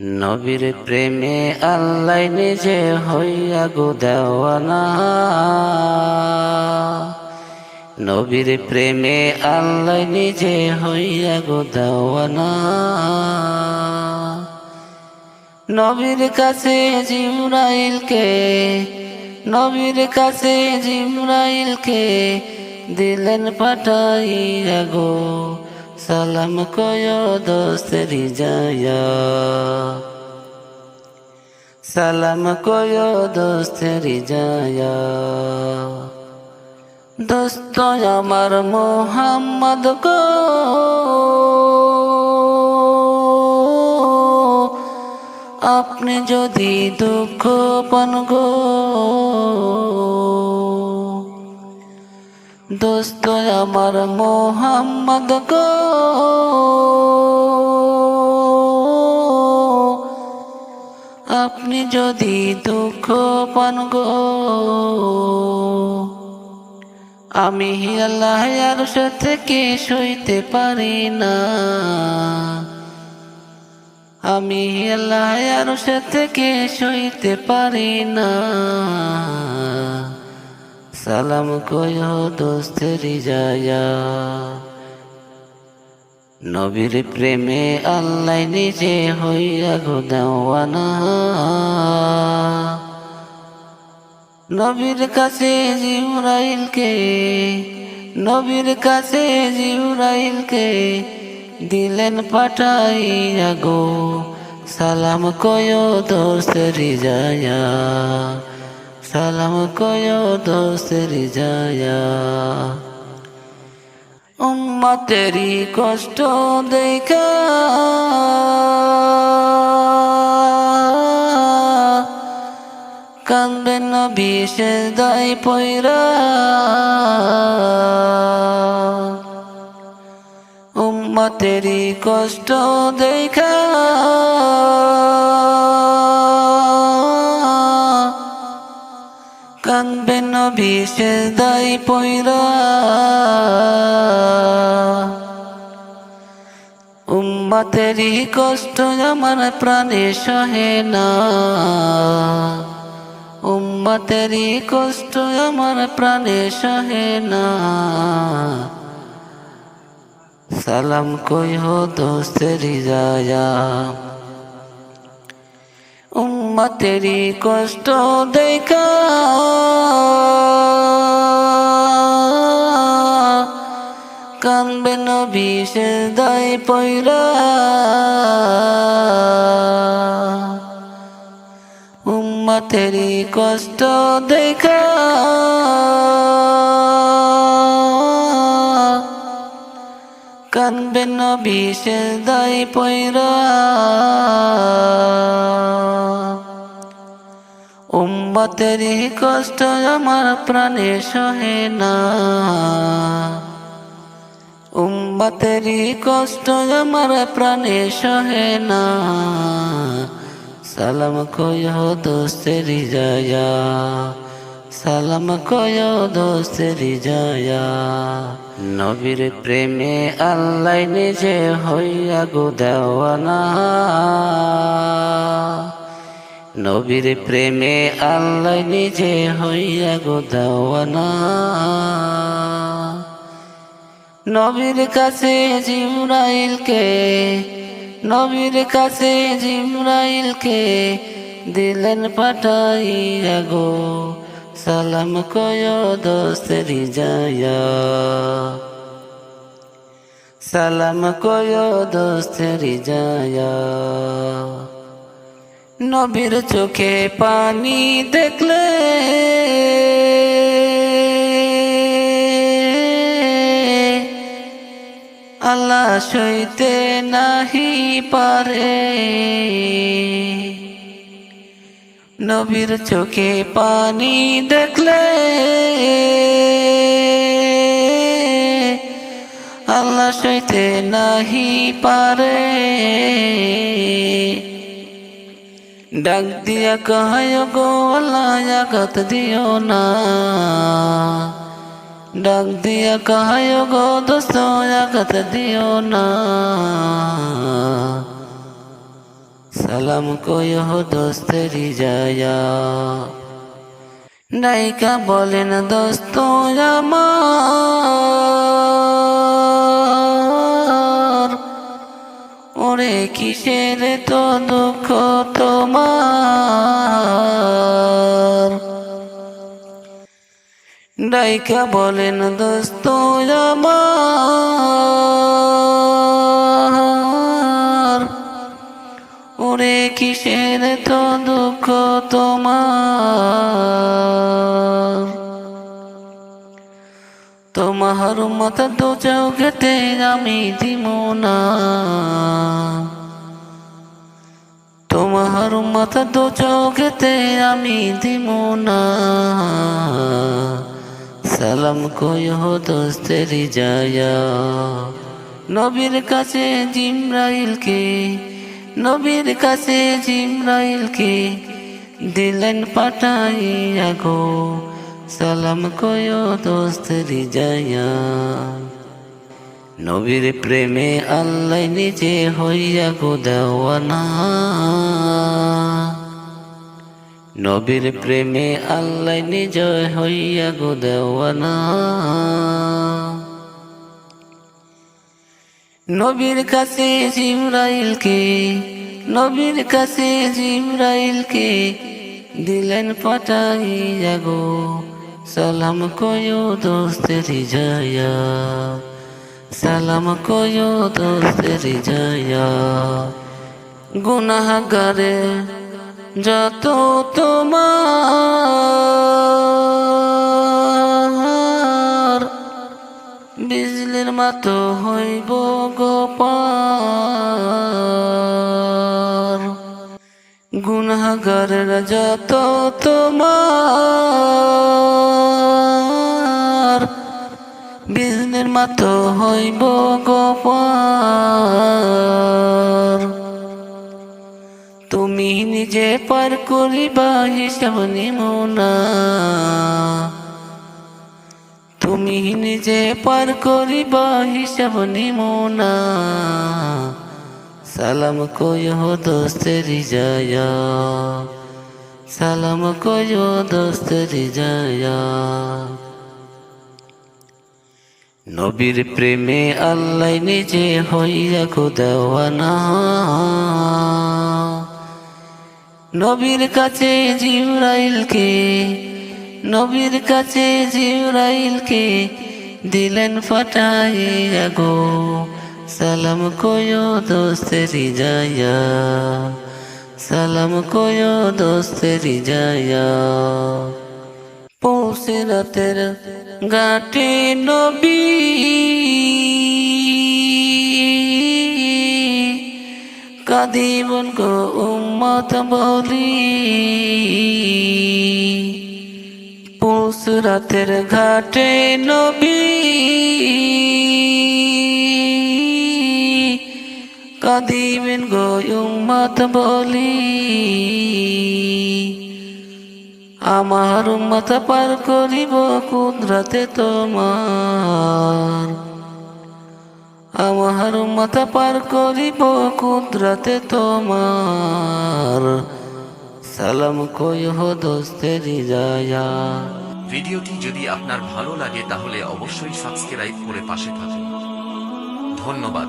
নবীর প্রেমে আল্লাহ নিজে হইয়া গো দেওয়ানা। নবীর প্রেমে আল্লাহ নিজে হইয়া গো দেওয়ানা। নবীর কাছে জিবরাইলকে, নবীর কাছে জিবরাইলকে দিলেন পাঠাইয়া গো, সালাম কয় দোস্তেরি যায়া, সালাম কয় দোস্তেরি যায়া। দোস্ত আমার মোহাম্মদ গো, আপনি যদি দুঃখ পান গো, দোস্ত আমার মোহাম্মদ গো, আপনি যদি দুঃখ পান গো, আমি আল্লাহ আরশ থেকে সইতে পারি না, আমি আল্লাহ আরশ থেকে সইতে পারি না। সালাম কয় দোস্তেরি যায়া। নবীর প্রেমে আল্লাহ নিজে হইয়া গো দেওয়ানা। নবীর কাছে জিবরাইলকে, নবীর কাছে জিবরাইলকে দিলেন পাঠাইয়া গো, সালাম কয় দোস্তেরি যায়া, সালাম কয় দোস্তেরি যায়া। উম্মতেরি কষ্ট দেখা কান্দবে নবী সেজদায় পয়রা, উম্মতেরি কষ্ট দেখা কান্দবে নবী সেজদায় পয়রা। উম্মতেরি কষ্ট আমার প্রাণে সহে না, উম্মতেরি কষ্ট আমার প্রাণে সহে না। সালাম কইহ দোস্তেরি যায়া। উম্মতেরি কষ্ট দেখা কান্দবে নবী সেজদায় পয়রা, উম্মতেরি কষ্ট দেখা কান্দবে নবী সেজদায় পয়রা। উম্মতেরি কষ্ট আমার প্রাণে সহে না, উম্মতেরি কষ্ট আমার প্রাণে সহে না। সালাম কয় দোস্তেরি যায়া, সালাম কয় দোস্তেরি যায়া। নবীর প্রেমে আল্লাহ নিজে হইয়া গো দেওয়ানা। নবীর প্রেমে আল্লাহ নিজে হইয়া গো দেওয়ানা। নবীর কাছে জিবরাইলকে, নবীর কাছে জিবরাইলকে দিলেন পাঠাইয়া গো, সালাম কয় দোস্তেরি যায়া, সালাম কয় দোস্তেরি যায়া। নবীর চোখে পানি দেখলে আল্লাহ সইতে নাহি পারে, নবীর চোখে পানি দেখলে আল্লাহ সইতে নাহি পারে। ডাক দিয়া কয় গো আল্লাহ আঘাত দিও না, ডাক দিয়া কয় গো দোস্ত আঘাত দিও না। সালাম কয়ো দোস্তেরি যায়া। নায়িকা বলেন দোস্ত আমার, ওরে কিসের তো দুঃখ তোমার। নায়িকা বলেন দোস্ত আমার, ওরে কিসের তো দুঃখ তোমার। তোমার মাথা দু চৌকেতে আমি দিমু না, তোমার মাথা দু চৌকেতে আমি দিমু না। সালাম কয়ো দোস্তেরি যায়া। নবীর কাছে জিবরাইলকে, নবীর কাছে জিবরাইলকে দিলেন পাঠাইয়া গো। সালাম কয়ো দোস্তেরি যায়া। নবীর প্রেমে আল্লাহ নিজে হইয়া গো দেওয়ানা। নবীর প্রেমে আল্লাহ নিজে হইয়া গো দেওয়ানা। নবীর কাছে জিবরাইলকে, নবীর কাছে জিবরাইলকে দিলেন পাঠাইয়া গো। সালাম কয়ো দোস্তেরি যায়া। সালাম কয়ো দোস্তেরি যায়া। গুনাহগারে যত তোমার, বিজলির মতো হইব গো পার। গুনাহগারের যত তোমার, বিজলির মতো হইব গো পার। তুমি নিজে পার করিবা হিসাব নিমু না, তুমি নিজে পার করিবা হিসাব নিমু না। সালাম কয়ো দোস্তেরি যায়া। সালাম কয়ো দোস্তেরি যায়া। নবীর প্রেমে আল্লাহ নিজে হইয়া গো দেওয়ানা। নবীর কাছে জিবরাইলকে, নবীর কাছে জিবরাইলকে দিলেন পাঠাইয়া গো। সালাম কয়ো দোস্তেরি যায়া। সালাম কয়ো দোস্তেরি যায়া। পৌঁছে রাতের ঘাটে নবী, কাঁদিবন গো উম্মত বলি। পৌঁছে রাতের ঘাটে নবী, কাঁদিবেন গো উম্মত বলি। আমার উম্মত পার করিব কুদরতে তোমার, আমার উম্মত পার করিব কুদরতে তোমার। সালাম কয়ো দোস্তেরি যায়া। ভিডিওটি যদি আপনার ভালো লাগে তাহলে অবশ্যই সাবস্ক্রাইব করে পাশে থাকুন। ধন্যবাদ।